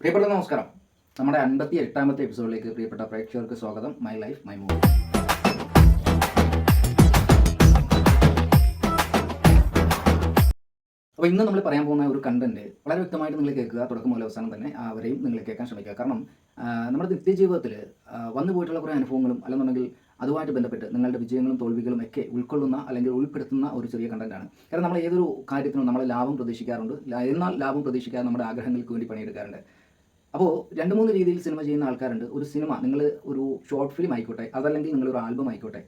പ്രിയപ്പെട്ട നമസ്കാരം. നമ്മുടെ 58ാമത്തെ എപ്പിസോഡിലേക്ക് പ്രിയപ്പെട്ട പ്രേക്ഷകർക്ക് സ്വാഗതം. My life my movie. അപ്പോൾ ഇന്ന് നമ്മൾ പറയാൻ പോകുന്ന ഒരു കണ്ടന്റ് വളരെ വ്യക്തമായിട്ട് നിങ്ങൾ കേൾക്കുക. തുടക്കം മുതൽ അവസാനം തന്നെ അവരെയും നിങ്ങൾ കേൾക്കാൻ ശ്രമിക്കുക. കാരണം നമ്മുടെ നിത്യജീവിതത്തിൽ വന്നു പോയിട്ടുള്ള കുറേ അനുഭവങ്ങളും അല്ലെന്നുണ്ടെങ്കിൽ അതുമായിട്ട് ബന്ധപ്പെട്ട് നിങ്ങളുടെ വിജയങ്ങളും തോൽവികളും ഒക്കെ ഉൾക്കൊള്ളുന്ന അല്ലെങ്കിൽ ഉൾപ്പെടുത്തുന്ന ഒരു ചെറിയ കണ്ടന്റാണ്. കാരണം നമ്മൾ ഏതൊരു കാര്യത്തിനും നമ്മൾ ലാഭം പ്രതീക്ഷിക്കാറുണ്ട്. എന്നാൽ ലാഭം പ്രതീക്ഷിക്കാതെ നമ്മുടെ ആഗ്രഹങ്ങൾക്ക് വേണ്ടി പണിയെടുക്കാറുണ്ട്. അപ്പോൾ 2-3 രീതിയിൽ സിനിമ ചെയ്യുന്ന ആൾക്കാരുണ്ട്. ഒരു സിനിമ നിങ്ങൾ ഒരു ഷോർട്ട് ഫിലിം ആയിക്കോട്ടെ, അതല്ലെങ്കിൽ നിങ്ങളൊരു ആൽബം ആയിക്കോട്ടെ,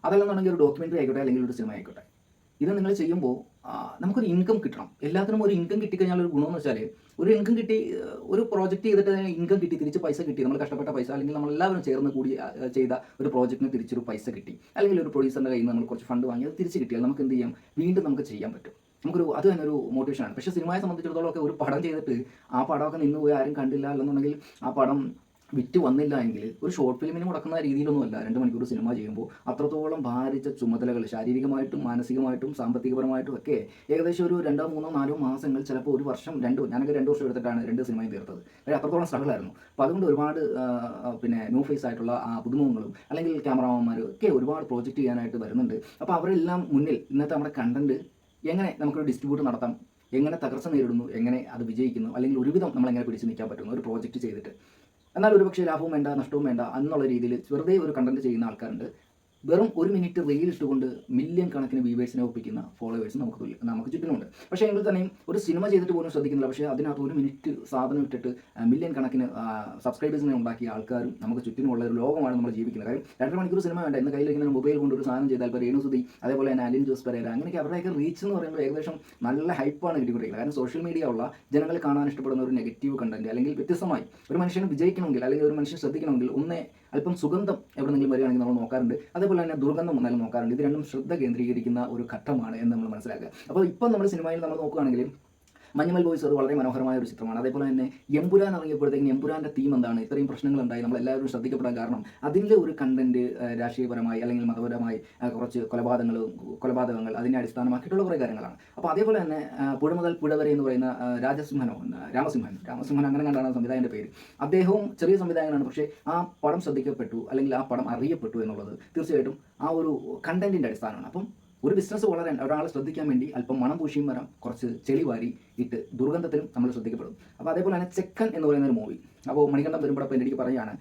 അതല്ലെന്നുണ്ടെങ്കിൽ ഒരു ഡോക്യുമെൻ്ററി ആയിക്കോട്ടെ, അല്ലെങ്കിൽ ഒരു സിനിമ ആയിക്കോട്ടെ, ഇത് നിങ്ങൾ ചെയ്യുമ്പോൾ നമുക്കൊരു ഇൻകം കിട്ടണം. എല്ലാത്തിനും ഒരു ഇൻകം കിട്ടിക്കഴിഞ്ഞാൽ ഒരു ഗുണമെന്ന് വെച്ചാൽ ഒരു ഇൻകം കിട്ടി, ഒരു പ്രോജക്റ്റ് ചെയ്തിട്ട് ഇൻകം കിട്ടി, തിരിച്ച് പൈസ കിട്ടി, നമ്മൾ കഷ്ടപ്പെട്ട പൈസ, അല്ലെങ്കിൽ നമ്മളെല്ലാവരും ചേർന്ന് കൂടി ചെയ്ത ഒരു പ്രോജക്റ്റിന് തിരിച്ചൊരു പൈസ കിട്ടി, അല്ലെങ്കിൽ ഒരു പ്രൊഡ്യൂസറിൻ്റെ കയ്യിൽ നിന്ന് നമ്മൾ കുറച്ച് ഫണ്ട് വാങ്ങി അത് തിരിച്ച് കിട്ടിയാൽ നമുക്ക് എന്ത് ചെയ്യാം? വീണ്ടും നമുക്ക് ചെയ്യാൻ പറ്റും. അത് തന്നെ ഒരു മോട്ടിവേഷനാണ്. പക്ഷേ സിനിമയെ സംബന്ധിച്ചിടത്തോളം ഒക്കെ ഒരു പടം ചെയ്തിട്ട് ആ പടമൊക്കെ നിന്ന് പോയി ആരും കണ്ടില്ല, അല്ലെന്നുണ്ടെങ്കിൽ ആ പടം വിറ്റ് വന്നില്ല എങ്കിൽ ഒരു ഷോർട്ട് ഫിലിമിന് മുടക്കുന്ന രീതിയിലൊന്നുമല്ല 2 മണിക്കൂർ സിനിമ ചെയ്യുമ്പോൾ അത്രത്തോളം ഭാരിച്ച ചുമതലകൾ ശാരീരികമായിട്ടും മാനസികമായിട്ടും സാമ്പത്തികപരമായിട്ടും ഒക്കെ ഏകദേശം ഒരു 2, 3, 4 മാസങ്ങൾ, ചിലപ്പോൾ ഒരു വർഷം, ഞാനൊക്കെ 2 വർഷം എടുത്തിട്ടാണ് 2 സിനിമയും തീർത്തത്. അത്രത്തോളം സ്ട്രഗിളായിരുന്നു. അപ്പോൾ അതുകൊണ്ട് ഒരുപാട് ന്യൂ ഫേസ് ആയിട്ടുള്ള പുതുമുഖങ്ങളും അല്ലെങ്കിൽ ക്യാമറാമാന്മാരും ഒക്കെ ഒരുപാട് പ്രോജക്റ്റ് ചെയ്യാനായിട്ട് വരുന്നുണ്ട്. അപ്പോൾ അവരെല്ലാം മുന്നിൽ ഇന്നത്തെ നമ്മുടെ കണ്ടന്റ് എങ്ങനെ നമുക്കൊരു ഡിസ്ട്രിബ്യൂട്ട് നടത്താം, എങ്ങനെ തകർച്ച നേരിടുന്നു, എങ്ങനെ അത് വിജയിക്കുന്നു, അല്ലെങ്കിൽ ഒരുവിധം നമ്മളെങ്ങനെ പിടിച്ച് നിൽക്കാൻ പറ്റുന്നു ഒരു പ്രോജക്റ്റ് ചെയ്തിട്ട്. എന്നാൽ ഒരുപക്ഷെ ലാഭവും വേണ്ട നഷ്ടവും വേണ്ട എന്നുള്ള രീതിയിൽ വെറുതെ ഒരു കണ്ടന്റ് ചെയ്യുന്ന ആൾക്കാരുണ്ട്. വെറും 1 മിനിറ്റ് റീൽ ഇട്ടുകൊണ്ട് മില്യൺ കണക്കിന് വ്യൂവേഴ്സിനെ ഒപ്പിക്കുന്ന ഫോളോവേഴ്സ് നമുക്ക് ചുറ്റിനുമുണ്ട്. പക്ഷേ എങ്കിൽ തന്നെയും ഒരു സിനിമ ചെയ്തിട്ട് പോലും ശ്രദ്ധിക്കുന്നില്ല. പക്ഷേ അതിനകത്ത് 1 മിനിറ്റ് സാധനം ഇട്ടിട്ട് മില്യൺ കണക്കിന് സബ്സ്ക്രൈബേഴ്സിനെ ഉണ്ടാക്കിയ ആൾക്കാരും നമുക്ക് ചുറ്റിനുമുള്ള ഒരു ലോകമാണ് നമ്മൾ ജീവിക്കുന്നത്. കാര്യം 2 മണിക്കൂർ സിനിമ വേണ്ട, ഇന്ന് കയ്യിലിരിക്കുന്ന മൊബൈൽ കൊണ്ട് ഒരു സാധനം ചെയ്താൽ ഇപ്പോൾ രേണുസുതി, അതേപോലെ തന്നെ അലിൻ ജോസ് പെരേര, അങ്ങനെയൊക്കെ അവരുടെയൊക്കെ റീച്ച് എന്ന് പറയുമ്പോൾ ഏകദേശം നല്ല ഹൈപ്പാണ് കിട്ടിക്കൊണ്ടിരിക്കുന്നത്. കാരണം സോഷ്യൽ മീഡിയ ഉള്ള ജനങ്ങൾ കാണാൻ ഇഷ്ടപ്പെടുന്ന ഒരു നെഗറ്റീവ് കണ്ടന്റ്, അല്ലെങ്കിൽ വ്യത്യസ്തമായി ഒരു മനുഷ്യന് വിജയിക്കണമെങ്കിൽ, അല്ലെങ്കിൽ ഒരു മനുഷ്യൻ ശ്രദ്ധിക്കണമെങ്കിൽ അല്പം സുഗന്ധം എവിടെയെങ്കിലും വരികയാണെങ്കിൽ നമ്മൾ നോക്കാറുണ്ട്. അതേപോലെ തന്നെ ദുർഗന്ധം വന്നാലും നോക്കാറുണ്ട്. ഇത് രണ്ടും ശ്രദ്ധ കേന്ദ്രീകരിക്കുന്ന ഒരു ഘട്ടമാണ് എന്ന് നമ്മൾ മനസ്സിലാക്കുക. അപ്പോൾ ഇപ്പം നമ്മൾ സിനിമയിൽ നമ്മൾ നോക്കുകയാണെങ്കിൽ മഞ്ഞുമൽ ബോയ്സ് അത് വളരെ മനോഹരമായ ഒരു ചിത്രമാണ്. അതേപോലെ തന്നെ എമ്പുരാൻ ഇറങ്ങിയപ്പോഴത്തേക്കും എമ്പുരാൻ്റെ തീം എന്താണ്, ഇത്രയും പ്രശ്നങ്ങളുണ്ടായി, നമ്മളെല്ലാവരും ശ്രദ്ധിക്കപ്പെടാൻ കാരണം അതിൻ്റെ ഒരു കണ്ടന്റ് രാഷ്ട്രീയപരമായി അല്ലെങ്കിൽ മതപരമായി കുറച്ച് കൊലപാതകങ്ങൾ അതിനെ അടിസ്ഥാനമാക്കിയിട്ടുള്ള കുറേ കാര്യങ്ങളാണ്. അപ്പോൾ അതേപോലെ തന്നെ പുഴ മുതൽ പുഴ വരെ എന്ന് പറയുന്ന രാമസിംഹൻ അങ്ങനെ കണ്ടാണ് സംവിധായകൻ്റെ പേര്. അദ്ദേഹവും ചെറിയ സംവിധായകനാണ്. പക്ഷേ ആ പടം ശ്രദ്ധിക്കപ്പെട്ടു, അല്ലെങ്കിൽ ആ പടം അറിയപ്പെട്ടു എന്നുള്ളത് തീർച്ചയായിട്ടും ആ ഒരു കണ്ടന്റിൻ്റെ അടിസ്ഥാനമാണ്. അപ്പം ഒരു ബിസിനസ് വളരാൻ ഒരാളെ ശ്രദ്ധിക്കാൻ വേണ്ടി അല്പം മണം പൂശിയും വരാം, കുറച്ച് ചെളി വാരി ഇട്ട് ദുർഗന്ധത്തിലും നമ്മൾ ശ്രദ്ധിക്കപ്പെടും. അപ്പോൾ അതേപോലെ തന്നെ ചെക്കൻ എന്ന് പറയുന്ന ഒരു മൂവി, അപ്പോൾ മണികണ്ഠൻ വരുമ്പോഴപ്പോൾ എനിക്ക് പറയുകയാണ്,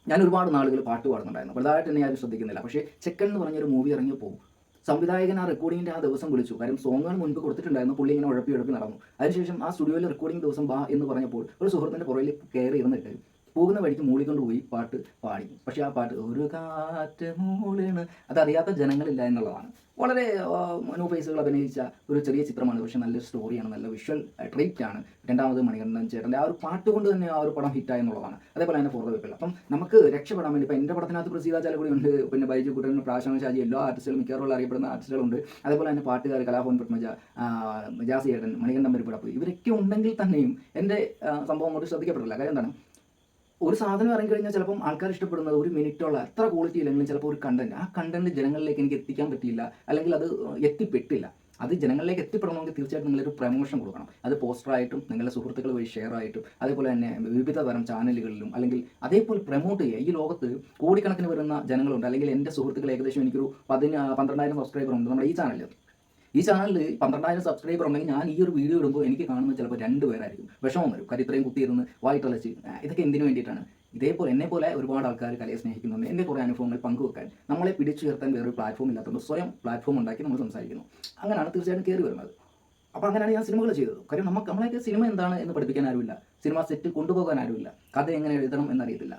ഞാൻ ഒരുപാട് നാളുകൾ പാട്ട് പാടുന്നുണ്ടായിരുന്നു, വലുതായിട്ട് തന്നെ ആരും ശ്രദ്ധിക്കുന്നില്ല. പക്ഷേ ചെക്കൻ എന്ന് പറഞ്ഞൊരു മൂവി ഇറങ്ങിയപ്പോൾ സംവിധായകൻ ആ റെക്കോർഡിങ്ങിൻ്റെ ആ ദിവസം വിളിച്ചു. കാര്യം സോങ്ങുകൾ മുൻപ് കൊടുത്തിട്ടുണ്ടായിരുന്നു, പുള്ളി ഇങ്ങനെ ഉഴപ്പി നടന്നു. അതിനുശേഷം ആ സ്റ്റുഡിയോയിൽ റെക്കോർഡിംഗ് ദിവസം ബാ എന്ന് പറഞ്ഞപ്പോൾ ഒരു സുഹൃത്തിൻ്റെ പുറകിൽ കയറി ഇരുന്നിട്ട് പോകുന്ന വഴിക്ക് മൂളിക്കൊണ്ട് പോയി പാട്ട് പാടി. പക്ഷേ ആ പാട്ട് ഒരു കാറ്റ് മൂളാണ്, അതറിയാത്ത ജനങ്ങളില്ല എന്നുള്ളതാണ്. വളരെ ന്യൂ ഫേസുകൾ അഭിനയിച്ച ഒരു ചെറിയ ചിത്രമാണ്. പക്ഷേ നല്ലൊരു സ്റ്റോറിയാണ്, നല്ല വിഷ്വൽ ട്രീറ്റ് ആണ്. രണ്ടാമത് മണികണ്ഠൻ ചേട്ടൻ്റെ ആ ഒരു പാട്ട് കൊണ്ട് തന്നെ ആ ഒരു പടം ഹിറ്റായി എന്നുള്ളതാണ്. അതേപോലെ തന്നെ ഫോർ ദ പീപ്പിൾ. അപ്പം നമുക്ക് രക്ഷപ്പെടാൻ വേണ്ടി, ഇപ്പോൾ എൻ്റെ പടത്തിനകത്ത് പ്രസീത ചാലക്കുടി ഉണ്ട്, പിന്നെ ബൈജു കുട്ടൻ, പ്രാശാന്ത് ഷാജി, എല്ലാ ആർട്ടിസ്റ്റുകളും മിക്കവാറും അറിയപ്പെടുന്ന ആർട്ടിസ്റ്റുകളുണ്ട്. അതേപോലെ തന്നെ പാട്ടുകാർ കലാഭവൻ പത്മജ, ജാസി ചേട്ടൻ, മണികണ്ഠൻ പരിപ്പടപ്പ്, ഇവരൊക്കെ ഉണ്ടെങ്കിൽ തന്നെയും എൻ്റെ സംഭവം അങ്ങോട്ട് ശ്രദ്ധിക്കപ്പെടില്ല. കാര്യം എന്താണ്, ഒരു സാധനം ഇറങ്ങിക്കഴിഞ്ഞാൽ ചിലപ്പം ആൾക്കാർ ഇഷ്ടപ്പെടുന്നത് 1 മിനിറ്റുള്ള അത്ര ക്വാളിറ്റി ഇല്ലെങ്കിലും ചിലപ്പോൾ ഒരു കണ്ടന്റ്, ആ കണ്ടന്റ് ജനങ്ങളിലേക്ക് എനിക്ക് എത്തിക്കാൻ പറ്റിയില്ല, അല്ലെങ്കിൽ അത് എത്തിപ്പെട്ടില്ല. അത് ജനങ്ങളിലേക്ക് എത്തിപ്പെടണമെങ്കിൽ തീർച്ചയായിട്ടും നിങ്ങളൊരു പ്രമോഷൻ കൊടുക്കണം. അത് പോസ്റ്ററായിട്ടും നിങ്ങളുടെ സുഹൃത്തുക്കൾ വഴി ഷെയർ ആയിട്ടും, അതേപോലെ തന്നെ വിവിധ തരം ചാനലുകളിലും, അല്ലെങ്കിൽ അതേപോലെ പ്രൊമോട്ട് ചെയ്യുക. ഈ ലോകത്ത് കോടിക്കണക്കിന് വരുന്ന ജനങ്ങളുണ്ട്. അല്ലെങ്കിൽ എൻ്റെ സുഹൃത്തുക്കൾ ഏകദേശം എനിക്കൊരു 12,000 സബ്സ്ക്രൈബർ ഉണ്ട് നമ്മുടെ ഈ ചാനലിൽ 12,000 സബ്സ്ക്രൈബർ ഉണ്ടെങ്കിൽ ഞാൻ ഈ ഒരു വീഡിയോ ഇടുമ്പോൾ എനിക്ക് കാണുന്നത് ചിലപ്പോൾ 2 പേരായിരിക്കും. വിഷമം വരും. കാര്യം ഇത്രയും കുത്തിയിരുന്ന് വായിട്ടലച്ച് ഇതൊക്കെ എന്തിനു വേണ്ടിയിട്ടാണ്? ഇതേപോലെ എന്നെപ്പോലെ ഒരുപാട് ആൾക്കാർ കലയെ സ്നേഹിക്കുന്നുണ്ട്. എൻ്റെ കുറേ അനുഭവങ്ങൾ പങ്കുവെക്കാൻ, നമ്മളെ പിടിച്ചുയർത്താൻ വേറൊരു പ്ലാറ്റ്ഫോം ഇല്ലാത്തതുകൊണ്ട് സ്വയം പ്ലാറ്റ്ഫോം ഉണ്ടാക്കി നമ്മൾ സംസാരിക്കുന്നു. അങ്ങനെയാണ് തീർച്ചയായിട്ടും കയറി വരുന്നത്. അപ്പോൾ അങ്ങനെയാണ് ഞാൻ സിനിമകൾ ചെയ്തത്. കാര്യം നമ്മളെയൊക്കെ സിനിമ എന്താണ് എന്ന് പഠിപ്പിക്കാൻ ആരുമില്ല, സിനിമ സെറ്റിൽ കൊണ്ടുപോകാൻ ആരുമില്ല, കഥ എങ്ങനെ എഴുതണം എന്നറിയത്തില്ല,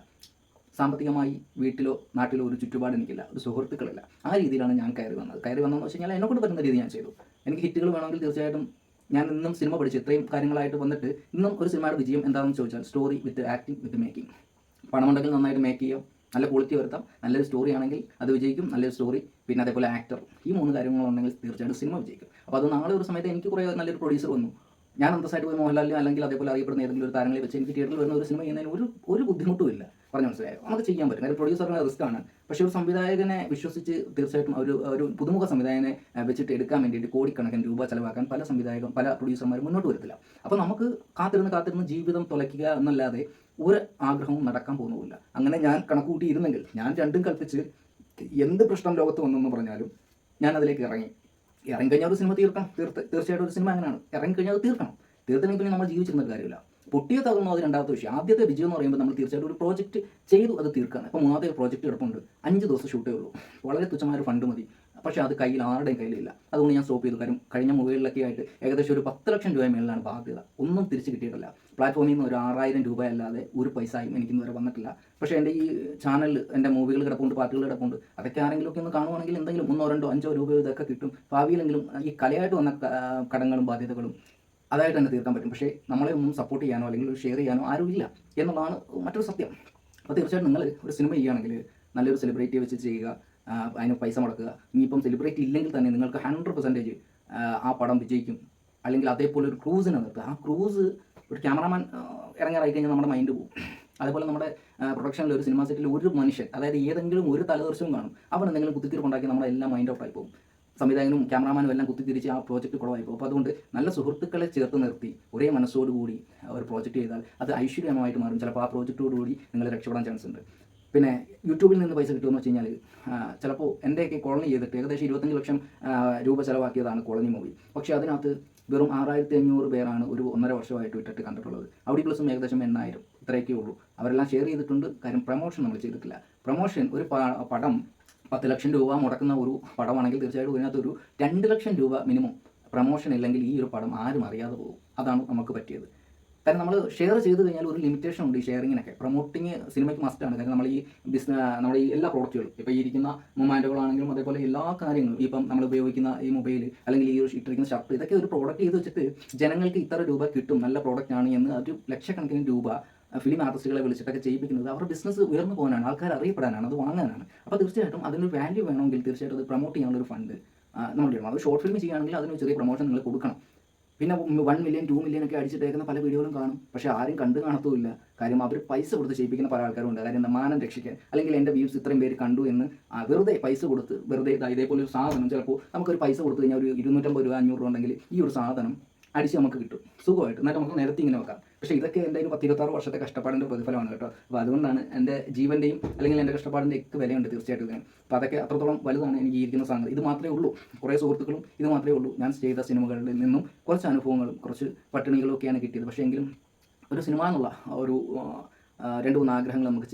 സാമ്പത്തികമായി വീട്ടിലോ നാട്ടിലോ ഒരു ചുറ്റുപാട് എനിക്കില്ല, ഒരു സുഹൃത്തുക്കളില്ല. ആ രീതിയിലാണ് ഞാൻ കയറി വന്നതെന്ന് വെച്ച് കഴിഞ്ഞാൽ എന്നെക്കൊണ്ട് പറ്റുന്ന രീതി ഞാൻ ചെയ്തു. എനിക്ക് ഹിറ്റുകൾ വേണമെങ്കിൽ തീർച്ചയായിട്ടും ഞാൻ ഇന്നും സിനിമ പഠിച്ച് ഇത്രയും കാര്യങ്ങളായിട്ട് വന്നിട്ട് ഇന്നും ഒരു സിനിമയുടെ വിജയം എന്താണെന്ന് ചോദിച്ചാൽ story with acting with making. പണമുണ്ടെങ്കിൽ നന്നായിട്ട് മേക്ക് ചെയ്യാം, നല്ല ക്വാളിറ്റി വരുത്താം, നല്ലൊരു സ്റ്റോറി ആണെങ്കിൽ അത് വിജയിക്കും, നല്ലൊരു സ്റ്റോറി, പിന്നെ അതേപോലെ ആക്ടർ, ഈ 3 കാര്യങ്ങളുണ്ടെങ്കിൽ തീർച്ചയായിട്ടും സിനിമ വിജയിക്കും. അപ്പോൾ അത് നാളെ ഒരു സമയത്ത് എനിക്ക് കുറേ നല്ലൊരു പ്രൊഡ്യൂസർ വന്നു, ഞാൻ അന്തസ്സായിട്ട് പോയി മോഹൻലാലിനെ അല്ലെങ്കിൽ അതേപോലെ അറിയപ്പെടുന്ന ഏതെങ്കിലും ഒരു താരങ്ങളെ വെച്ച് എനിക്ക് തിയേറ്ററിൽ വരുന്ന ഒരു സിനിമ ചെയ്യുന്നതിന് ഒരു ബുദ്ധിമുട്ടുമില്ല. പറഞ്ഞ് മനസ്സിലായോ? നമുക്ക് ചെയ്യാൻ പറ്റും. കാര്യം പ്രൊഡ്യൂസറിന് റിസ്ക് ആണ്. പക്ഷേ ഒരു സംവിധായകനെ വിശ്വസിച്ച് തീർച്ചയായിട്ടും ഒരു പുതുമുഖ സംവിധായകനെ വെച്ചിട്ട് എടുക്കാൻ വേണ്ടിയിട്ട് കോടിക്കണക്കിന് രൂപ ചിലവാക്കാൻ പല പ്രൊഡ്യൂസർമാരും മുന്നോട്ട് വരത്തില്ല. അപ്പോൾ നമുക്ക് കാത്തിരുന്ന് ജീവിതം തുലയ്ക്കുക എന്നല്ലാതെ ഒരു ആഗ്രഹവും നടക്കാൻ പോകുന്നില്ല. അങ്ങനെ ഞാൻ കണക്കുകൂട്ടിയിരുന്നെങ്കിൽ ഞാൻ രണ്ടും കൽപ്പിച്ച് എന്ത് പ്രശ്നം ലോകത്ത് വന്നെന്ന് പറഞ്ഞാലും ഞാൻ അതിലേക്ക് ഇറങ്ങിക്കഴിഞ്ഞാൽ ഒരു സിനിമ തീർച്ചയായിട്ടും ഒരു സിനിമ അങ്ങനെയാണ്. ഇറങ്ങിക്കഴിഞ്ഞാൽ അത് തീർത്തില്ലെങ്കിൽ പിന്നെ നമ്മൾ ജീവിച്ചിരുന്ന കാര്യമില്ല. പൊട്ടിയ തകർന്നു അത് രണ്ടാമത്തെ വിഷയം. ആദ്യത്തെ വിജയം എന്ന് പറയുമ്പോൾ നമ്മൾ തീർച്ചയായിട്ടും ഒരു പ്രോജക്റ്റ് ചെയ്തു അത് തീർക്കുകയാണ്. ഇപ്പോൾ മൂന്നാമത്തെ പ്രോജക്റ്റ് കിടപ്പുണ്ട്. 5 ദിവസം ഷൂട്ടേ ഉള്ളൂ. വളരെ തുച്ഛമായ ഒരു ഫണ്ട് മതി. പക്ഷേ അത് ആരുടെയും കയ്യിലില്ല. അതുകൊണ്ട് ഞാൻ സ്റ്റോപ്പ് ചെയ്തു. കാര്യം കഴിഞ്ഞ മൂവികളിലൊക്കെ ആയിട്ട് ഏകദേശം ഒരു 10 ലക്ഷം രൂപ മേളിലാണ് ബാധ്യത. ഒന്നും തിരിച്ച് കിട്ടിയിട്ടില്ല. പ്ലാറ്റ്ഫോമിൽ നിന്ന് ഒരു 6000 രൂപ അല്ലാതെ ഒരു പൈസയും എനിക്കിന്ന് വരെ വന്നിട്ടില്ല. പക്ഷേ എൻ്റെ ഈ ചാനലിൽ എൻ്റെ മൂവികൾ കിടപ്പുണ്ട്, പാട്ടുകൾ കിടപ്പുണ്ട്. അതൊക്കെ ആരെങ്കിലുമൊക്കെ ഒന്ന് കാണുവാണെങ്കിൽ എന്തെങ്കിലും 1, 2, 5 രൂപ ഇതൊക്കെ കിട്ടും. ഭാവിയിലെങ്കിലും ഈ കലയായിട്ട് വന്ന കടങ്ങളും ബാധ്യതകളും അതായിട്ട് തന്നെ തീർക്കാൻ പറ്റും. പക്ഷേ നമ്മളെ ഒന്നും സപ്പോർട്ട് ചെയ്യാനോ അല്ലെങ്കിൽ ഷെയർ ചെയ്യാനോ ആരും ഇല്ല എന്നുള്ളതാണ് മറ്റൊരു സത്യം. അപ്പോൾ തീർച്ചയായിട്ടും നിങ്ങൾ ഒരു സിനിമ ചെയ്യുകയാണെങ്കിൽ നല്ലൊരു സെലിബ്രിറ്റിയെ വെച്ച് ചെയ്യുക, അതിന് പൈസ മുടക്കുക. ഇനിയിപ്പം സെലിബ്രിറ്റി ഇല്ലെങ്കിൽ തന്നെ നിങ്ങൾക്ക് 100% ആ പടം വിജയിക്കും. അല്ലെങ്കിൽ അതേപോലെ ഒരു ക്രൂസിനെ നിർത്തുക. ആ ക്രൂസ് ഒരു ക്യാമറാമാൻ ഇറങ്ങാറായി കഴിഞ്ഞാൽ നമ്മുടെ മൈൻഡ് പോകും. അതേപോലെ നമ്മുടെ പ്രൊഡക്ഷനിൽ ഒരു സിനിമ സെറ്റിൽ ഒരു മനുഷ്യൻ, അതായത് ഏതെങ്കിലും ഒരു തലദർശവും കാണും, അവൻ എന്തെങ്കിലും കുത്തിത്തിരിപ്പുണ്ടാക്കി നമ്മുടെ എല്ലാം മൈൻഡ് ഔട്ടായി പോകും. സംവിധായകനും ക്യാമറാമാനും എല്ലാം കുത്തിത്തിരിച്ച് ആ പ്രോജക്റ്റ് കുളമായി പോകും. അപ്പോൾ അതുകൊണ്ട് നല്ല സുഹൃത്തുക്കളെ ചേർത്ത് നിർത്തി ഒരേ മനസ്സോടുകൂടി ഒരു പ്രോജക്റ്റ് ചെയ്താൽ അത് ഐശ്വര്യമായിട്ട് മാറും. ചിലപ്പോൾ ആ പ്രോജക്റ്റോടുകൂടി നിങ്ങൾ രക്ഷപ്പെടാൻ ചാൻസ് ഉണ്ട്. പിന്നെ യൂട്യൂബിൽ നിന്ന് പൈസ കിട്ടുമെന്ന് വെച്ച് കഴിഞ്ഞാൽ ചിലപ്പോൾ എൻ്റെയൊക്കെ കോളനി ചെയ്തിട്ട് ഏകദേശം 25 ലക്ഷം രൂപ ചിലവാക്കിയതാണ് കോളനി മൂവി. പക്ഷേ അതിനകത്ത് വെറും 6500 പേരാണ് ഒരു 1.5 വർഷമായിട്ട് ഇട്ടിട്ട് കണ്ടിട്ടുള്ളത്. അവിടെ പ്ലസും ഏകദേശം 8000 ഇത്രയൊക്കെ ഉള്ളൂ. അവരെല്ലാം ഷെയർ ചെയ്തിട്ടുണ്ട്. കാര്യം പ്രൊമോഷൻ നമ്മൾ ചെയ്തിട്ടില്ല. പ്രൊമോഷൻ ഒരു പടം 10 ലക്ഷം രൂപ മുടക്കുന്ന ഒരു പടമാണെങ്കിൽ തീർച്ചയായിട്ടും ഇതിനകത്തൊരു 2 ലക്ഷം രൂപ മിനിമം പ്രൊമോഷൻ ഇല്ലെങ്കിൽ ഈ ഒരു പടം ആരും അറിയാതെ പോകും. അതാണ് നമുക്ക് പറ്റിയത്. കാരണം നമ്മൾ ഷെയർ ചെയ്ത് കഴിഞ്ഞാൽ ഒരു ലിമിറ്റേഷൻ ഉണ്ട് ഈ ഷെയറിങ്ങിനൊക്കെ. പ്രൊമോട്ടിങ് സിനിമയ്ക്ക് മസ്റ്റാണ്. കാരണം നമ്മൾ നമ്മുടെ ഈ എല്ലാ പ്രോഡക്റ്റുകളും ഇപ്പോൾ ഈ ഇരിക്കുന്ന മൊമാൻറ്റുകളാണെങ്കിലും അതേപോലെ എല്ലാ കാര്യങ്ങളും ഇപ്പം നമ്മൾ ഉപയോഗിക്കുന്ന ഈ മൊബൈൽ അല്ലെങ്കിൽ ഈ ഇട്ടിരിക്കുന്ന ഷർട്ട് ഇതൊക്കെ ഒരു പ്രോഡക്റ്റ് ചെയ്ത് വെച്ചിട്ട് ജനങ്ങൾക്ക് ഇത്ര രൂപ കിട്ടും, നല്ല പ്രോഡക്റ്റ് ആണ് എന്ന് ഒരു ലക്ഷക്കണക്കിന് രൂപ ഫിലിം ആർട്ടിസ്റ്റുകളെ വിളിച്ചിട്ടൊക്കെ ചെയ്യിപ്പിക്കുന്നത് അവരുടെ ബിസിനസ് ഉയർന്നു പോകാനാണ്, ആൾക്കാർ അറിയപ്പെടാനാണ്, അത് വാങ്ങാനാണ്. അപ്പോൾ തീർച്ചയായിട്ടും അതിനൊരു വാല്യൂ വേണമെങ്കിൽ തീർച്ചയായിട്ടും അത് പ്രൊമോട്ട് ചെയ്യാനുള്ള ഒരു ഫണ്ട് നമ്മൾ ഇടണം. അത് ഷോർട്ട് ഫിലിം ചെയ്യുകയാണെങ്കിൽ അതിന് ചെറിയ പ്രൊമോഷൻ നിങ്ങൾ കൊടുക്കണം. പിന്നെ 1 മില്യൺ 2 മില്യൺ ഒക്കെ അടിച്ചിട്ടേക്കുന്ന പല വീഡിയോകളും കാണും. പക്ഷേ ആരും കണ്ടുകാണത്തുമില്ല. കാര്യം അവർ പൈസ കൊടുത്ത് ചെയ്യിപ്പിക്കുന്ന പല ആൾക്കാരുണ്ട്. കാര്യം മാനം രക്ഷിക്കാൻ അല്ലെങ്കിൽ എൻ്റെ വ്യൂസ് ഇത്രയും പേര് കണ്ടു എന്ന് വെറുതെ പൈസ കൊടുത്ത് ഇതേപോലെ ഒരു സാധനം ചിലപ്പോൾ നമുക്കൊരു പൈസ കൊടുത്തു കഴിഞ്ഞാൽ ഒരു 250 രൂപ 500 രൂപ ഉണ്ടെങ്കിൽ ഈ ഒരു സാധനം അടിച്ച് നമുക്ക് കിട്ടും സുഖമായിട്ട്. എന്നിട്ട് നമുക്ക് നിരത്തി ഇങ്ങനെ വെക്കാം. പക്ഷേ ഇതൊക്കെ എൻ്റെ ഒരു 10-26 വർഷത്തെ കഷ്ടപ്പാടിൻ്റെ പ്രതിഫലമാണ് കേട്ടോ. അപ്പോൾ അതുകൊണ്ടാണ് എൻ്റെ ജീവൻ്റെയും അല്ലെങ്കിൽ എൻ്റെ കഷ്ടപ്പാടിൻ്റെ ഒക്കെ വിലയുണ്ട് തീർച്ചയായിട്ടും ഇതിന്. അപ്പോൾ അതൊക്കെ അത്രത്തോളം വലുതാണ് എനിക്ക് ഇരിക്കുന്ന സാധനം. ഇത് മാത്രമേ ഉള്ളൂ. കുറേ സുഹൃത്തുക്കളും ഇത് മാത്രമേ ഉള്ളൂ. ഞാൻ ചെയ്ത സിനിമകളിൽ നിന്നും കുറച്ച് അനുഭവങ്ങളും കുറച്ച് പട്ടിണികളും ഒക്കെയാണ് കിട്ടിയത്. പക്ഷേ എങ്കിലും ഒരു സിനിമ എന്നുള്ള ഒരു 2-3 ആഗ്രഹങ്ങൾ നമുക്ക്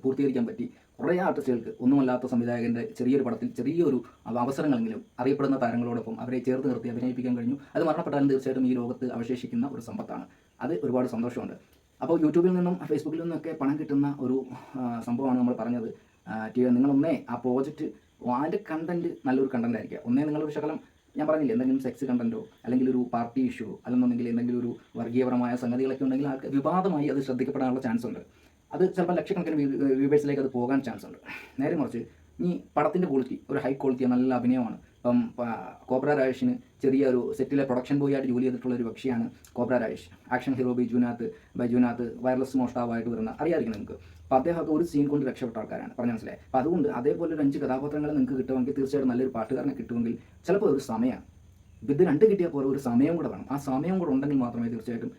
പൂർത്തീകരിക്കാൻ പറ്റി. കുറേ ആർട്ടിസ്റ്റുകൾക്ക് ഒന്നുമല്ലാത്ത സംവിധായകൻ്റെ ചെറിയൊരു പടത്തിൽ ചെറിയൊരു അവസരങ്ങളെങ്കിലും അറിയപ്പെടുന്ന താരങ്ങളോടൊപ്പം അവരെ ചേർത്ത് നിർത്തി അഭിനയിപ്പിക്കാൻ കഴിഞ്ഞു. അത് മരണപ്പെട്ടാലും തീർച്ചയായിട്ടും ഈ ലോകത്ത് അവശേഷിക്കുന്ന ഒരു സമ്പത്താണ്. അത് ഒരുപാട് സന്തോഷമുണ്ട്. അപ്പോൾ യൂട്യൂബിൽ നിന്നും ഫേസ്ബുക്കിൽ നിന്നൊക്കെ പണം കിട്ടുന്ന ഒരു സംഭവമാണ് നമ്മൾ പറഞ്ഞത്. നിങ്ങളൊന്നേ ആ പ്രോജക്റ്റ് അതിൻ്റെ കണ്ടൻറ്റ് നല്ലൊരു കണ്ടൻ്റ് ആയിരിക്കുക. നിങ്ങളൊരു ശകലം ഞാൻ പറഞ്ഞില്ലേ എന്തെങ്കിലും സെക്സ് കണ്ടൻറ്റോ അല്ലെങ്കിൽ ഒരു പാർട്ടി ഇഷ്യൂ അല്ലെന്നുണ്ടെങ്കിൽ എന്തെങ്കിലും ഒരു വർഗീയപരമായ സംഗതികളൊക്കെ ഉണ്ടെങ്കിൽ ആൾക്ക് വിവാദമായി അത് ശ്രദ്ധിക്കപ്പെടാനുള്ള ചാൻസ് ഉണ്ട്. അത് ചിലപ്പോൾ ലക്ഷക്കണക്കിന് വ്യൂവേഴ്സിലേക്ക് അത് പോകാൻ ചാൻസ് ഉണ്ട്. നേരെ മറിച്ച് ഈ പടത്തിൻ്റെ ക്വാളിറ്റി ഒരു ഹൈ ക്വാളിറ്റി നല്ല അഭിനയമാണ്. ഇപ്പം കോബ്ര രാജേഷിന് ചെറിയൊരു സെറ്റിലെ പ്രൊഡക്ഷൻ ബോയ് ആയിട്ട് ജോലി ചെയ്തിട്ടുള്ള ഒരു വ്യക്തിയാണ് cobra Rajesh. Action hero Baijunath wireless മോഷ്ടാവായിട്ട് വരുന്ന അറിയാതിരിക്കും നിങ്ങൾക്ക്. അപ്പോൾ അദ്ദേഹമൊക്കെ ഒരു സീൻ കൊണ്ട് രക്ഷപ്പെട്ട ആൾക്കാരാണ്, പറഞ്ഞ മനസ്സിലായി. അപ്പോൾ അതുകൊണ്ട് അതേപോലെ ഒരു 5 കഥാപാത്രങ്ങൾ നിങ്ങൾക്ക് കിട്ടുമെങ്കിൽ തീർച്ചയായിട്ടും നല്ലൊരു പാട്ടുകാരനെ കിട്ടുമെങ്കിൽ ചിലപ്പോൾ ഒരു സമയം ഇത് 2 കിട്ടിയാൽ പോലെ ഒരു സമയം കൂടെ വേണം. ആ സമയം കൂടെ ഉണ്ടെങ്കിൽ മാത്രമേ തീർച്ചയായിട്ടും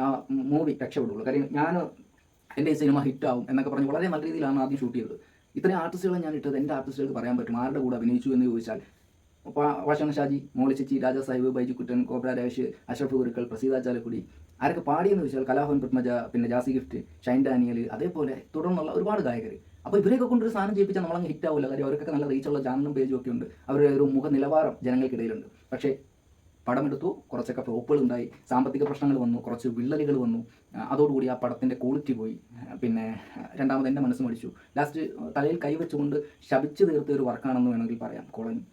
ആ മൂവി രക്ഷപ്പെടുള്ളൂ. കാര്യം ഞാൻ എൻ്റെ ഈ സിനിമ ഹിറ്റാവും എന്നൊക്കെ പറഞ്ഞ് വളരെ നല്ല രീതിയിലാണ് ആദ്യം ഷൂട്ട് ചെയ്തത്. ഇത്രയും ആർട്ടിസ്റ്റുകളെ ഞാൻ ഇട്ടത് എൻ്റെ ആർട്ടിസ്റ്റുകൾക്ക് പറയാൻ പറ്റും ആരുടെ കൂടെ അഭിനയിച്ചു എന്ന് ചോദിച്ചാൽ വാഷണ ഷാജി, മോളി ചേച്ചി, രാജാ സാഹിബ്, ബൈജു കുട്ടൻ, കോബ്ര രാജേഷ്, അഷ്റഫ് ഗുരുക്കൾ, പ്രസീത ചാലക്കുടി ആരൊക്കെ പാടിയെന്ന് ചോദിച്ചാൽ കലാഭവൻ പത്മജ, പിന്നെ ജാസി ഗിഫ്റ്റ്, ഷൈൻ ഡാനിയൽ, അതേപോലെ തുടർന്നുള്ള ഒരുപാട് ഗായകർ. അപ്പോൾ ഇവരെയൊക്കെ കൊണ്ടൊരു സാധനം ചെയ്യിപ്പിച്ചാൽ നമ്മളങ്ങ് ഹിറ്റാവില്ല. കാര്യം അവർക്കൊക്കെ നല്ല റീച്ചുള്ള ചാനലും പേജും ഒക്കെ ഉണ്ട്. അവരുടെ ഒരു മുഖ നിലവാരം ജനങ്ങൾക്കിടയിലുണ്ട്. പക്ഷേ പടമെടുത്തു, കുറച്ചൊക്കെ ഫ്ലോപ്പുകൾ ഉണ്ടായി, സാമ്പത്തിക പ്രശ്നങ്ങൾ വന്നു, കുറച്ച് വിള്ളലുകൾ വന്നു. അതോടുകൂടി ആ പടത്തിൻ്റെ ക്വാളിറ്റി പോയി. പിന്നെ രണ്ടാമത് എൻ്റെ മനസ്സ് മടിച്ചു. ലാസ്റ്റ് തലയിൽ കൈവച്ചുകൊണ്ട് ശപിച്ച് തീർത്ത ഒരു വർക്കാണെന്ന് വേണമെങ്കിൽ പറയാം കോളനി.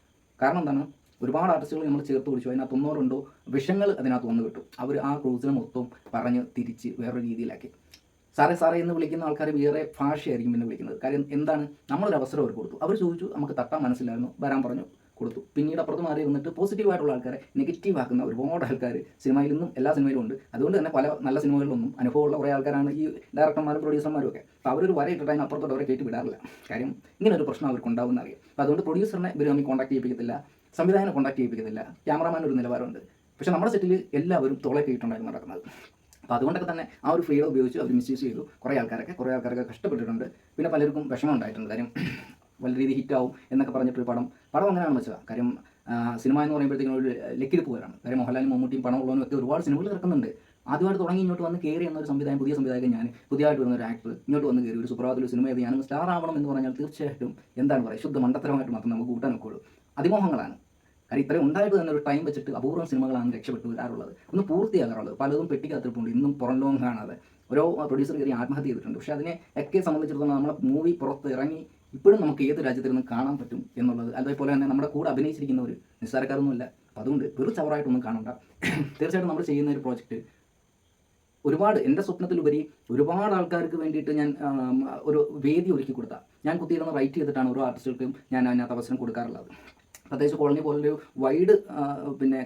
കാരണം എന്താണ്, ഒരുപാട് ആർട്ടിസ്റ്റുകൾ നമ്മൾ ചേർത്ത് പിടിച്ചു. അതിനകത്ത് 1-2 വിഷങ്ങൾ അതിനകത്ത് വന്നു കിട്ടും. അവർ ആ ക്രൂസിനെ മൊത്തം പറഞ്ഞ് തിരിച്ച് വേറൊരു രീതിയിലാക്കി. സാറേ എന്ന് വിളിക്കുന്ന ആൾക്കാർ വേറെ ഭാഷയായിരിക്കും പിന്നെ വിളിക്കുന്നത്. കാര്യം എന്താണ്, നമ്മളൊരു അവസരം അവർ കൊടുത്തു. അവർ ചോദിച്ചു, നമുക്ക് തട്ടാൻ മനസ്സിലായിരുന്നു, വരാൻ പറഞ്ഞു, കൊടുത്തു. പിന്നീട് അപ്പുറത്ത് മാറി ഇരുന്നിട്ട് പോസിറ്റീവായിട്ടുള്ള ആൾക്കാരെ നെഗറ്റീവ് ആക്കുന്ന ഒരുപാട് ആൾക്കാർ സിനിമയിൽ നിന്നും എല്ലാ സിനിമയിലും ഉണ്ട്. അതുകൊണ്ട് തന്നെ പല നല്ല സിനിമകളിലൊന്നും അനുഭവമുള്ള കുറേ ആൾക്കാരാണ് ഈ ഡയറക്ടർമാരും പ്രൊഡ്യൂസർമാരും ഒക്കെ. അപ്പോൾ അവരൊരു വര ഇട്ടിട്ട് അതിന് അപ്പുറത്തോട്ട് അവരെ കയറ്റി വിടാറില്ല. കാര്യം ഇങ്ങനെ ഒരു പ്രശ്നം അവർക്ക് ഉണ്ടാവുമെന്ന് അറിയാം. അപ്പോൾ അതുകൊണ്ട് പ്രൊഡ്യൂസറിനെ ഇവർ തമ്മിൽ കോൺടാക്ട് ചെയ്യിപ്പിക്കത്തില്ല, സംവിധായകനെ കോൺടാക്ട് ചെയ്യിപ്പിക്കത്തില്ല, ക്യാമറാമാൻ ഒരു നിലവാരമുണ്ട്. പക്ഷേ നമ്മുടെ സെറ്റിൽ എല്ലാവരും തോളെ കയറ്റിട്ടുണ്ടായിരുന്നു നടക്കുന്നത്. അപ്പോൾ അതുകൊണ്ടൊക്കെ തന്നെ ആ ഒരു ഫ്രീഡം ഉപയോഗിച്ച് അവർ മിസ്യൂസ് ചെയ്തു. കുറേ ആൾക്കാരൊക്കെ കഷ്ടപ്പെട്ടിട്ടുണ്ട്. പിന്നെ പലർക്കും വിഷമം ഉണ്ടായിട്ടുണ്ട്. കാര്യം വലിയ രീതിയിൽ ഹിറ്റാവും എന്നൊക്കെ പറഞ്ഞിട്ടൊരു പടം അങ്ങനെയാണെന്ന് വെച്ചാൽ. കാര്യം സിനിമ എന്ന് പറയുമ്പോഴത്തേക്കും ഒരു ലക്കിടിപ്പ് പോലാണ്. കാര്യം മോഹൻലാലും മമ്മൂട്ടിയും പണമുള്ളവനും ഒക്കെ ഒരുപാട് സിനിമകൾ ഇറക്കുന്നുണ്ട്. ആദ്യമായിട്ട് തുടങ്ങി ഇങ്ങോട്ട് വന്ന് കയറി എന്നൊരു സംവിധായകൻ, പുതിയ സംവിധായകൻ, ഞാൻ പുതിയതായിട്ട് വരുന്ന ഒരു ആക്ടർ ഇങ്ങോട്ട് വന്ന് കയറി ഒരു സുപ്രഭാതത്തിൽ സിനിമ ചെയ്ത് ഞാനൊന്ന് സ്റ്റാർ ആവണം എന്ന് പറഞ്ഞാൽ തീർച്ചയായിട്ടും എന്താണ് പറയുക, ശുദ്ധ മണ്ടത്തരമായിട്ട് മാത്രം നമുക്ക് കൂട്ടാൻ നോക്കുകയുള്ളൂ. അതിമോഹങ്ങളാണ്. കാര്യം ഇത്രയും ഉണ്ടായിട്ട് തന്നെ ഒരു ടൈം വെച്ചിട്ട് അപൂർവം സിനിമകളാണ് രക്ഷപ്പെട്ടു വരാറുള്ളത്, ഒന്ന് പൂർത്തിയാകാറുള്ളത്. പലതും പെട്ടിക്കകത്തിട്ടുണ്ട്, ഇന്നും പുറം ലോകം കാണാതെ ഓരോ പ്രൊഡ്യൂസർ കയറി ആത്മഹത്യ ചെയ്തിട്ടുണ്ട്. പക്ഷേ അതിനെ ഒക്കെ സംബന്ധിച്ചിടത്തോളം നമ്മളെ മൂവി പുറത്ത് ഇറങ്ങി ഇപ്പോഴും നമുക്ക് ഏത് രാജ്യത്തിരുന്ന് കാണാൻ പറ്റും എന്നുള്ളത്. അതേപോലെ തന്നെ നമ്മുടെ കൂടെ അഭിനയിച്ചിരിക്കുന്നവർ നിസ്സാരക്കാരൊന്നുമില്ല. അപ്പോൾ അതുകൊണ്ട് വെറും ചവറായിട്ടൊന്നും കാണണ്ട. തീർച്ചയായിട്ടും നമ്മൾ ചെയ്യുന്ന ഒരു പ്രോജക്റ്റ് ഒരുപാട് എൻ്റെ സ്വപ്നത്തിലുപരി ഒരുപാട് ആൾക്കാർക്ക് വേണ്ടിയിട്ട് ഞാൻ ഒരു വേദി ഒരുക്കി കൊടുത്താൽ, ഞാൻ കുത്തിയിരുന്ന് റൈറ്റ് ചെയ്തിട്ടാണ് ഓരോ ആർട്ടിസ്റ്റുകൾക്കും ഞാൻ അതിനകത്ത് അവസരം കൊടുക്കാറുള്ളത്. പ്രത്യേകിച്ച് കോളനി പോലൊരു വൈഡ്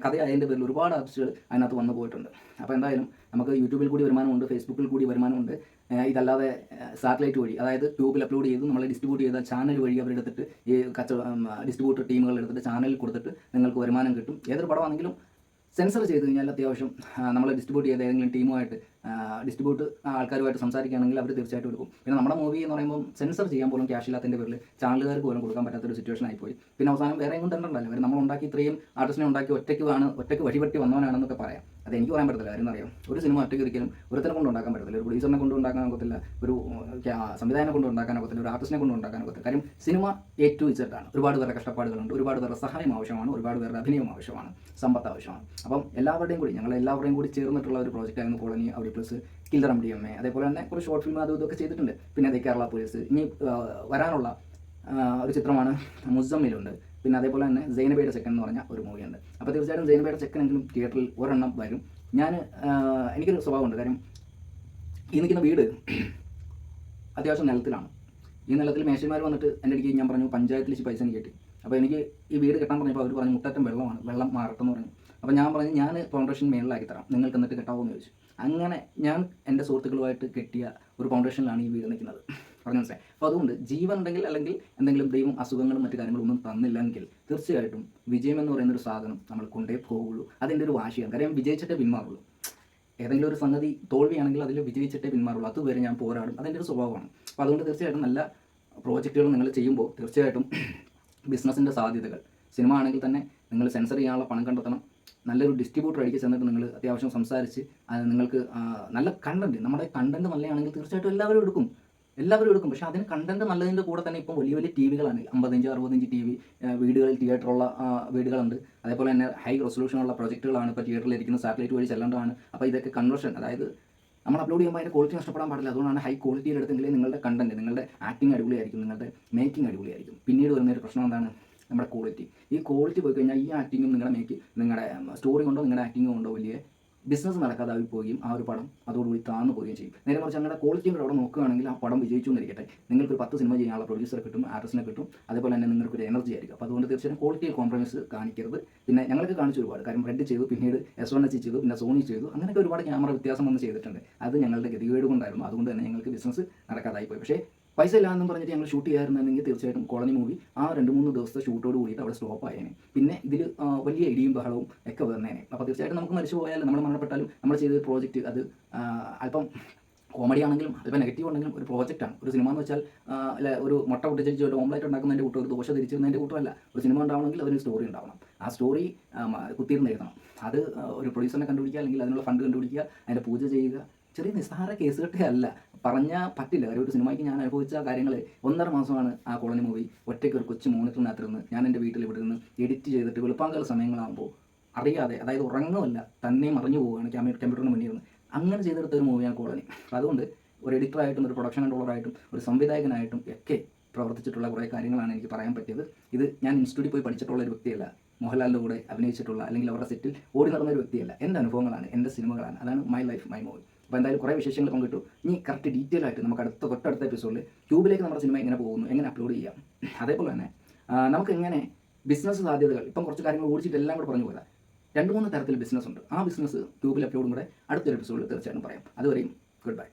കഥയായതിൻ്റെ പേരിൽ ഒരുപാട് ആർട്ടിസ്റ്റുകൾ അതിനകത്ത് വന്നു പോയിട്ടുണ്ട്. അപ്പോൾ എന്തായാലും നമുക്ക് യൂട്യൂബിൽ കൂടി വരുമാനമുണ്ട്, ഫേസ്ബുക്കിൽ കൂടി വരുമാനമുണ്ട്. ഇതല്ലാതെ സാറ്റലൈറ്റ് വഴി, അതായത് ട്യൂബിൽ അപ്ലോഡ് ചെയ്ത് നമ്മൾ ഡിസ്ട്രിബ്യൂട്ട് ചെയ്ത ചാനൽ വഴി അവരെടുത്തിട്ട് ഈ ഡിസ്ട്രിബ്യൂട്ടർ ടീമുകൾ എടുത്തിട്ട് ചാനലിൽ കൊടുത്തിട്ട് നിങ്ങൾക്ക് വരുമാനം കിട്ടും. ഏതൊരു പടമാണെങ്കിലും സെൻസർ ചെയ്ത് കഴിഞ്ഞാൽ അത്യാവശ്യം നമ്മൾ ഡിസ്ട്രിബ്യൂട്ട് ചെയ്ത ഏതെങ്കിലും ടീമുമായിട്ട് ആൾക്കാരുമായിട്ട് സംസാരിക്കുകയാണെങ്കിൽ അവർ തീർച്ചയായിട്ടും എടുക്കും. പിന്നെ നമ്മുടെ മൂവി എന്ന് പറയുമ്പോൾ സെൻസർ ചെയ്യാൻ പോലും ക്യാഷ് ഇല്ലാത്തതിൻ്റെ പേരിൽ ചാനലുകാർക്ക് പോലും കൊടുക്കാൻ പറ്റാത്തൊരു സിറ്റുവേഷൻ ആയിപ്പോയി. പിന്നെ അവസാനം വേറെ എങ്ങും തന്നിട്ടുണ്ടല്ലോ, അവർ നമ്മൾ ഉണ്ടാക്കി ഇത്രയും ആർട്ടിസ്റ്റിനെ ഉണ്ടാക്കി ഒറ്റയ്ക്ക് വഴിപെട്ടി വന്നവനാണെന്നൊക്കെ പറയാം. അത് എനിക്ക് പറയാൻ പറ്റത്തില്ല. കാര്യം അറിയാം, ഒരു സിനിമ ഒറ്റയ്ക്ക് ഒരിക്കലും ഒരുത്തനെ കൊണ്ട് ഉണ്ടാക്കാൻ പറ്റത്തില്ല. ഒരു പ്രൊഡ്യൂസറിനെ കൊണ്ട് ഉണ്ടാക്കാൻ ഒക്കത്തില്ല, ഒരു സംവിധായകനെ കൊണ്ട് ഉണ്ടാക്കാൻ ഒക്കത്തില്ല, ഒരു ആർട്ടിസ്റ്റിനെ കൊണ്ട് ഉണ്ടാക്കാൻ ഒക്കത്തില്ല. കാര്യം സിനിമ A to Z ആണ്. ഒരുപാട് പേരുടെ കഷ്ടപ്പാടുകളുണ്ട്, ഒരുപാട് പേരുടെ സഹായം ആവശ്യമാണ്, ഒരുപാട് പേരുടെ അഭിനയം ആവശ്യമാണ്, സമ്പത്ത് ആവശ്യമാണ്. അപ്പം ഞങ്ങളെല്ലാവരുടെയും കൂടി ചേർന്നിട്ടുള്ള ഒരു പ്രോജക്റ്റായിരുന്നു colony Audi plus, killer MDMA. അതേപോലെ തന്നെ കുറച്ച് ഷോർട്ട് ഫിലിം അതും ഇതൊക്കെ ചെയ്തിട്ടുണ്ട്. പിന്നെ അതേ കേരള പോലീസ്, ഇനി വരാനുള്ള ഒരു ചിത്രമാണ് മുസമ്മിലുണ്ട്. പിന്നെ അതേപോലെ തന്നെ സൈനബയുടെ ചെക്കൻ എന്ന് പറഞ്ഞ ഒരു മൂവിയുണ്ട്. അപ്പോൾ തീർച്ചയായിട്ടും സൈനബയുടെ ചെക്കനെങ്കിലും തിയേറ്ററിൽ ഒരെണ്ണം വരും. എനിക്കൊരു സ്വഭാവമുണ്ട്. കാര്യം ഈ നിൽക്കുന്ന വീട് അത്യാവശ്യം നിലത്തിലാണ്. ഈ നിലത്തിൽ മേശന്മാർ വന്നിട്ട് എൻ്റെ അടുക്ക് ഞാൻ പറഞ്ഞു പഞ്ചായത്തിൽ വെച്ച് പൈസ എനിക്ക് കിട്ടി. അപ്പോൾ എനിക്ക് ഈ വീട് കെട്ടാൻ പറഞ്ഞപ്പോൾ അവർ പറഞ്ഞു മുട്ടറ്റം വെള്ളമാണ്, വെള്ളം മാറട്ടെന്ന് പറഞ്ഞു. അപ്പോൾ ഞാൻ പറഞ്ഞു ഞാൻ ഫൗണ്ടേഷൻ മേളിലാക്കി തരാം, നിങ്ങൾക്ക് എന്നിട്ട് കെട്ടാവോ എന്ന് ചോദിച്ചു. അങ്ങനെ ഞാൻ എൻ്റെ സുഹൃത്തുക്കളുമായിട്ട് കെട്ടിയ ഒരു ഫൗണ്ടേഷനിലാണ് ഈ വീട് നിൽക്കുന്നത്. പറഞ്ഞു മനസ്സിലായി. അപ്പോൾ അതുകൊണ്ട് ജീവൻ ഉണ്ടെങ്കിൽ, അല്ലെങ്കിൽ എന്തെങ്കിലും ദൈവം അസുഖങ്ങളും മറ്റു കാര്യങ്ങളും ഒന്നും തന്നില്ലെങ്കിൽ തീർച്ചയായിട്ടും വിജയം എന്ന് പറയുന്നൊരു സാധനം നമ്മൾ കൊണ്ടേ പോകുള്ളൂ. അതിൻ്റെ ഒരു വാശിയാണ്. കാര്യം വിജയിച്ചിട്ടേ പിന്മാറുള്ളൂ. ഏതെങ്കിലും ഒരു സംഗതി തോൽവിയാണെങ്കിൽ അതിൽ വിജയിച്ചിട്ടേ പിന്മാറുള്ളൂ. അതുവരെ ഞാൻ പോരാടും. അതിൻ്റെ ഒരു സ്വഭാവമാണ്. അപ്പോൾ അതുകൊണ്ട് തീർച്ചയായിട്ടും നല്ല പ്രോജക്റ്റുകൾ നിങ്ങൾ ചെയ്യുമ്പോൾ തീർച്ചയായിട്ടും ബിസിനസ്സിൻ്റെ സാധ്യതകൾ, സിനിമ ആണെങ്കിൽ തന്നെ നിങ്ങൾ സെൻസർ ചെയ്യാനുള്ള പണം കണ്ടെത്തണം. നല്ലൊരു ഡിസ്ട്രിബ്യൂട്ടർ അടിക്ക് ചെന്നിട്ട് നിങ്ങൾ അത്യാവശ്യം സംസാരിച്ച് അത് നിങ്ങൾക്ക് നല്ല കണ്ടൻറ്റ്, നമ്മുടെ കണ്ടൻറ്റ് നല്ലതാണെങ്കിൽ തീർച്ചയായിട്ടും എല്ലാവരും എടുക്കും. പക്ഷേ അതിന് കണ്ടൻറ്റ് നല്ലതിൻ്റെ കൂടെ തന്നെ ഇപ്പോൾ വലിയ വലിയ TV-കളാണ്, 55-60 TV വീടുകളിൽ, തിയേറ്ററുള്ള വീടുകളുണ്ട്. അതേപോലെ തന്നെ ഹൈ റെസൊല്യൂഷനുള്ള പ്രൊജക്റ്റുകളാണ് ഇപ്പോൾ തിയേറ്ററിലിരിക്കുന്ന, സാറ്റലൈറ്റ് വഴി ചെല്ലേണ്ടതാണ്. അപ്പോൾ ഇതൊക്കെ കൺവേർഷൻ, അതായത് നമ്മൾ അപ്ലോഡ് ചെയ്യുമ്പോൾ അതിൻ്റെ ക്വാളിറ്റി നഷ്ടപ്പെടാൻ പാടില്ല. അതുകൊണ്ടാണ് ഹൈ ക്വാളിറ്റിയിൽ എടുത്തെങ്കിൽ നിങ്ങളുടെ കണ്ടൻറ്റ്, നിങ്ങളുടെ ആക്ടിങ് അടിപൊളിയായിരിക്കും, നിങ്ങളുടെ മേക്കിംഗ് അടിപൊളിയായിരിക്കും. പിന്നീട് വരുന്നൊരു പ്രശ്നം എന്താണ്? നമ്മുടെ ക്വാളിറ്റി. ഈ ക്വാളിറ്റി പോയി കഴിഞ്ഞാൽ ഈ ആക്ടിങ്ങും നിങ്ങളുടെ സ്റ്റോറി കൊണ്ടോ നിങ്ങളുടെ ആക്ടിങ്ങും കൊണ്ടോ വലിയ ബിസിനസ് നടക്കാതായി പോവുകയും ആ ഒരു പടം അതോടുകൂടി താന്നു പോവുകയും ചെയ്യും. നേരെ മറിച്ച് നിങ്ങളുടെ ക്വാളിറ്റിയും കൂടെ അവിടെ നോക്കുകയാണെങ്കിൽ ആ പടം വിജയിച്ചു എന്നിരിക്കട്ടെ, നിങ്ങൾക്കൊരു 10 സിനിമ ചെയ്യാനുള്ള പ്രൊഡ്യൂസറെ കിട്ടും, ആർട്ടിസ്റ്റിനെ കിട്ടും. അതുപോലെ തന്നെ നിങ്ങൾക്കൊരു എനർജി ആയിരിക്കും. അപ്പോൾ അതുകൊണ്ട് തീർച്ചയായും ക്വാളിറ്റിയിൽ കോംപ്രമൈസ് കാണിക്കരുത്. പിന്നെ ഞങ്ങൾക്ക് കാണിച്ചു ഒരുപാട് കാര്യം, റെഡ് ചെയ്തു, പിന്നീട് S1H ചെയ്തു, പിന്നെ സോണി ചെയ്തു, അങ്ങനെയൊക്കെ ഒരുപാട് ക്യാമറ വ്യത്യാസം വന്ന് ചെയ്തിട്ടുണ്ട്. അത് ഞങ്ങളുടെ ഗതികേട് കൊണ്ടായിരുന്നു. അതുകൊണ്ട് തന്നെ ഞങ്ങൾക്ക് ബിസിനസ് നടക്കാതായി പോയി. പക്ഷേ പൈസ ഇല്ലാന്നും പറഞ്ഞിട്ട് ഞങ്ങൾ ഷൂട്ട് ചെയ്യാറുണ്ടെങ്കിൽ തീർച്ചയായിട്ടും കോളനി മൂവി ആ 2-3 ദിവസത്തെ ഷൂട്ടോട് കൂടിയിട്ട് അവിടെ സ്റ്റോപ്പ് ആയേനെ. പിന്നെ ഇതിൽ വലിയ ഇടിയും ബഹളവും ഒക്കെ വന്നേനെ. അപ്പോൾ തീർച്ചയായിട്ടും നമുക്ക് മരിച്ചു പോയാലും, നമ്മൾ മരണപ്പെട്ടാലും, നമ്മൾ ചെയ്ത പ്രോജക്റ്റ് അത് അല്പം കോമഡി ആണെങ്കിലും അല്പം നെഗറ്റീവ് ഉണ്ടെങ്കിലും ഒരു പ്രോജക്റ്റാണ്. ഒരു സിനിമ എന്ന് വെച്ചാൽ ഒരു മുട്ട പൊട്ടിച്ച് ഒരു ഓംലൈറ്റ് ഉണ്ടാക്കുന്നതിൻ്റെ കൂട്ടം, ഒരു ദോശ തിരിച്ചിരുന്നതിൻ്റെ കൂട്ടമല്ല. ഒരു സിനിമ ഉണ്ടാവണമെങ്കിൽ അതിന് സ്റ്റോറി ഉണ്ടാവണം. ആ സ്റ്റോറി കുത്തിയിരുന്ന് എഴുതണം. അത് ഒരു പ്രൊഡ്യൂസറിനെ കണ്ടുപിടിക്കുക, അല്ലെങ്കിൽ അതിനുള്ള ഫണ്ട് കണ്ടുപിടിക്കുക, അതിൻ്റെ പൂജ ചെയ്യുക. ചെറിയ നിസ്സാര കേസ് കെട്ടല്ല, പറഞ്ഞാൽ പറ്റില്ല. കാര്യം ഒരു സിനിമയ്ക്ക് ഞാൻ അനുഭവിച്ച കാര്യങ്ങൾ 1.5 മാസമാണ് ആ കോളനി മൂവി ഒറ്റയ്ക്ക് ഒരു കൊച്ചു മോണിറ്ററിനകത്തിരുന്ന് ഞാൻ എൻ്റെ വീട്ടിൽ ഇവിടെ നിന്ന് എഡിറ്റ് ചെയ്തിട്ട് വെളുപ്പാങ്കാല സമയങ്ങളാകുമ്പോൾ അറിയാതെ, അതായത് ഉറങ്ങുമല്ല തന്നെ മറിഞ്ഞു പോവുകയാണ് കമ്പ്യൂട്ടറിന് മുന്നിൽ നിന്ന്. അങ്ങനെ ചെയ്തെടുത്ത ഒരു മൂവിയാണ് കോളനി. അപ്പോൾ അതുകൊണ്ട് ഒരു എഡിറ്ററായിട്ടും ഒരു പ്രൊഡക്ഷൻ കൺട്രോളറായിട്ടും ഒരു സംവിധായകനായിട്ടും ഒക്കെ പ്രവർത്തിച്ചിട്ടുള്ള കുറേ കാര്യങ്ങളാണ് എനിക്ക് പറയാൻ പറ്റിയത്. ഇത് ഞാൻ ഇൻസ്റ്റിറ്റ്യൂട്ടിൽ പോയി പഠിച്ചിട്ടുള്ള ഒരു വ്യക്തിയല്ല, മോഹൻലാലിൻ്റെ കൂടെ അഭിനയിച്ചിട്ടുള്ള അല്ലെങ്കിൽ അവരുടെ സെറ്റിൽ ഓടി നടന്ന ഒരു വ്യക്തിയല്ല. എൻ്റെ അനുഭവങ്ങളാണ്, എൻ്റെ സിനിമകളാണ്. അതാണ് മൈ ലൈഫ് മൈ മൂവി. അപ്പോൾ എന്തായാലും കുറേ വിശേഷങ്ങൾ പങ്കിട്ടു. ഇനി കറക്റ്റ് ഡീറ്റെയിൽ ആയിട്ട് നമുക്ക് തൊട്ടടുത്ത എപ്പിസോഡിൽ ട്യൂബിലേക്ക് നമ്മുടെ സിനിമ എങ്ങനെ പോകുന്നു, എങ്ങനെ അപ്ലോഡ് ചെയ്യാം, അതേപോലെ തന്നെ നമുക്ക് എങ്ങനെ ബിസിനസ് സാധ്യതകൾ ഇപ്പം കുറച്ച് കാര്യങ്ങൾ ഓടിച്ചിട്ട് എല്ലാം കൂടെ പറഞ്ഞു പോരാ. 2-3 തരത്തിൽ ബിസിനസ് ഉണ്ട്. ആ ബിസിനസ് ട്യൂബിൽ അപ്ലോഡും കൂടെ അടുത്തൊരു എപ്പിസോഡിൽ തീർച്ചയായിട്ടും പറയാം. അതുവരെയും ഗുഡ് ബൈ.